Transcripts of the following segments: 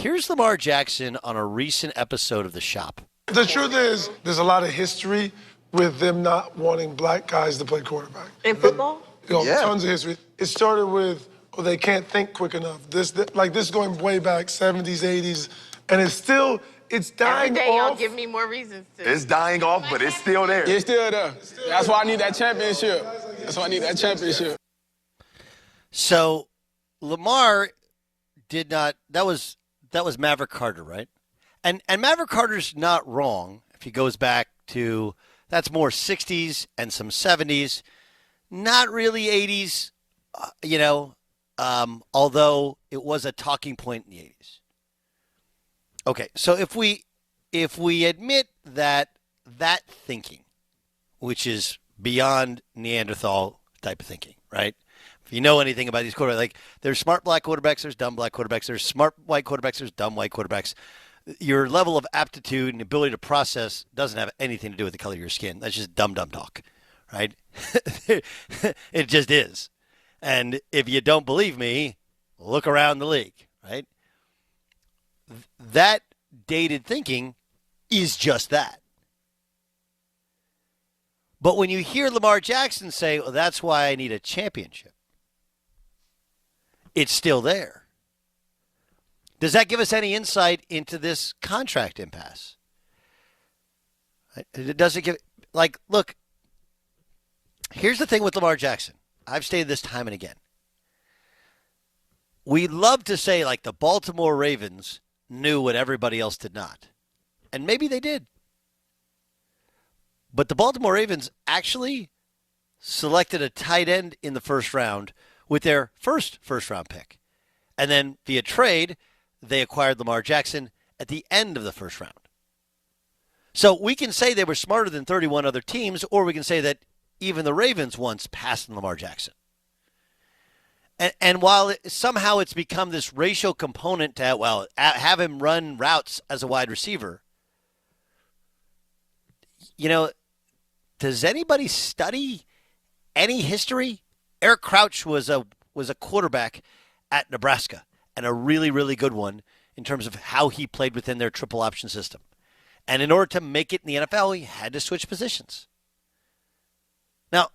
Here's Lamar Jackson on a recent episode of The Shop. The truth is, there's a lot of history with them not wanting black guys to play quarterback. In football? Tons of history. It started with, they can't think quick enough. This is going way back, 70s, 80s, and it's dying Every day off. y'all give me more reasons to. It's dying off, but it's still there. It's still there. That's why I need that championship. So Lamar did not. That was Maverick Carter, right? And Maverick Carter's not wrong if he goes back to that's more 60s and some 70s, not really 80s, although it was a talking point in the 80s. Okay, so if we admit that thinking, which is beyond Neanderthal type of thinking, right? If you know anything about these quarterbacks, like there's smart black quarterbacks, there's dumb black quarterbacks, there's smart white quarterbacks, there's dumb white quarterbacks. Your level of aptitude and ability to process doesn't have anything to do with the color of your skin. That's just dumb talk, right? It just is. And if you don't believe me, look around the league, right? That dated thinking is just that. But when you hear Lamar Jackson say, well, that's why I need a championship, it's still there. Does that give us any insight into this contract impasse? It doesn't give, look, here's the thing with Lamar Jackson. I've stated this time and again. We love to say, the Baltimore Ravens knew what everybody else did not. And maybe they did. But the Baltimore Ravens actually selected a tight end in the first round with their first round pick. And then via trade, they acquired Lamar Jackson at the end of the first round. So we can say they were smarter than 31 other teams, or we can say that even the Ravens once passed on Lamar Jackson. And while somehow it's become this racial component to, have him run routes as a wide receiver, does anybody study any history? Eric Crouch was a quarterback at Nebraska, and a really, really good one in terms of how he played within their triple option system. And in order to make it in the NFL, he had to switch positions. Now,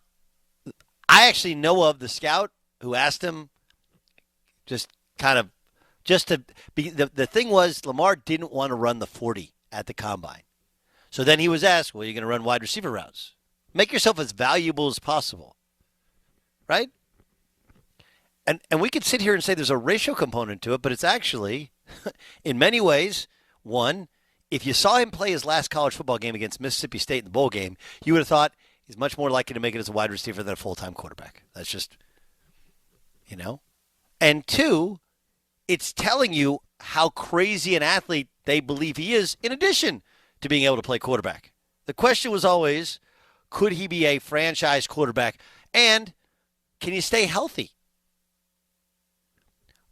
I actually know of the scout who asked him the thing was Lamar didn't want to run the 40 at the combine. So then he was asked, well, you're going to run wide receiver routes. Make yourself as valuable as possible. Right? And we could sit here and say there's a racial component to it, but it's actually, in many ways, one, if you saw him play his last college football game against Mississippi State in the bowl game, you would have thought he's much more likely to make it as a wide receiver than a full-time quarterback. That's just, And two, it's telling you how crazy an athlete they believe he is, in addition to being able to play quarterback. The question was always, could he be a franchise quarterback? And can he stay healthy?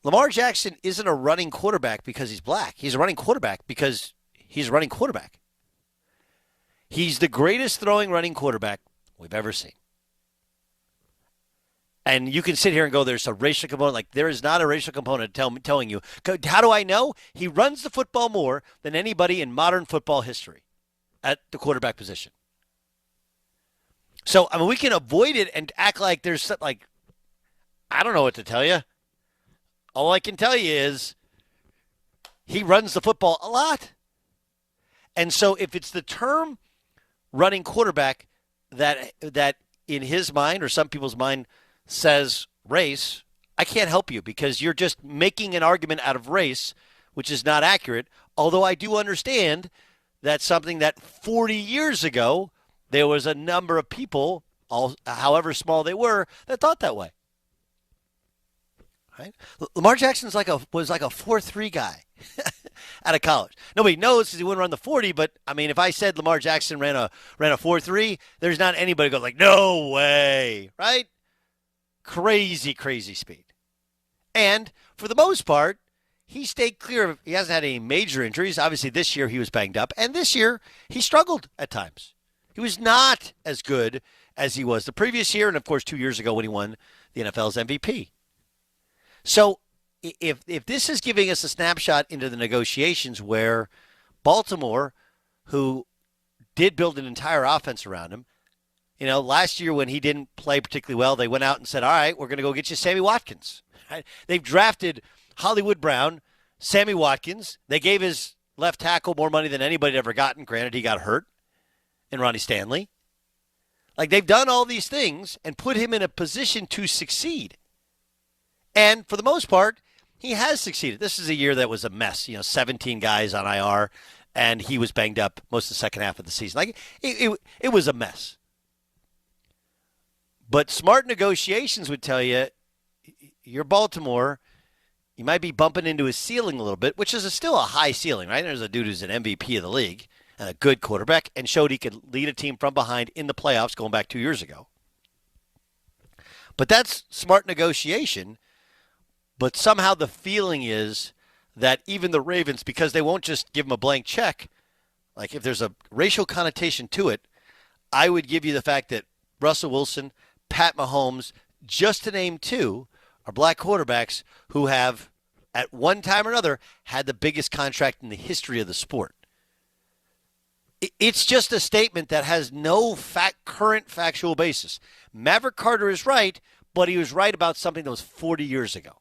Lamar Jackson isn't a running quarterback because he's black. He's a running quarterback because he's a running quarterback. He's the greatest throwing running quarterback we've ever seen. And you can sit here and go, there's a racial component. There is not a racial component telling you. How do I know? He runs the football more than anybody in modern football history at the quarterback position. So, we can avoid it and act like there's I don't know what to tell you. All I can tell you is he runs the football a lot. And so if it's the term running quarterback that in his mind or some people's mind says race, I can't help you because you're just making an argument out of race, which is not accurate. Although I do understand that's something that 40 years ago, there was a number of people, however small they were, that thought that way. Right? Lamar Jackson's was like a 4.3 guy out of college. Nobody knows because he wouldn't run the 40, but if I said Lamar Jackson ran a 4.3, there's not anybody who goes no way, right? Crazy, crazy speed. And for the most part, he stayed clear. He hasn't had any major injuries. Obviously, this year he was banged up, and this year he struggled at times. He was not as good as he was the previous year, and of course 2 years ago when he won the NFL's MVP. So if this is giving us a snapshot into the negotiations where Baltimore, who did build an entire offense around him, last year when he didn't play particularly well, they went out and said, all right, we're going to go get you Sammy Watkins. Right? They've drafted Hollywood Brown, Sammy Watkins. They gave his left tackle more money than anybody had ever gotten. Granted, he got hurt, and Ronnie Stanley. Like, they've done all these things and put him in a position to succeed. And for the most part, he has succeeded. This is a year that was a mess. 17 guys on IR, and he was banged up most of the second half of the season. Like, it was a mess. But smart negotiations would tell you, you're Baltimore, you might be bumping into his ceiling a little bit, which is still a high ceiling, right? There's a dude who's an MVP of the league and a good quarterback and showed he could lead a team from behind in the playoffs going back 2 years ago. But that's smart negotiation. But somehow the feeling is that even the Ravens, because they won't just give him a blank check, like if there's a racial connotation to it, I would give you the fact that Russell Wilson, Pat Mahomes, just to name two, are black quarterbacks who have, at one time or another, had the biggest contract in the history of the sport. It's just a statement that has no current factual basis. Maverick Carter is right, but he was right about something that was 40 years ago.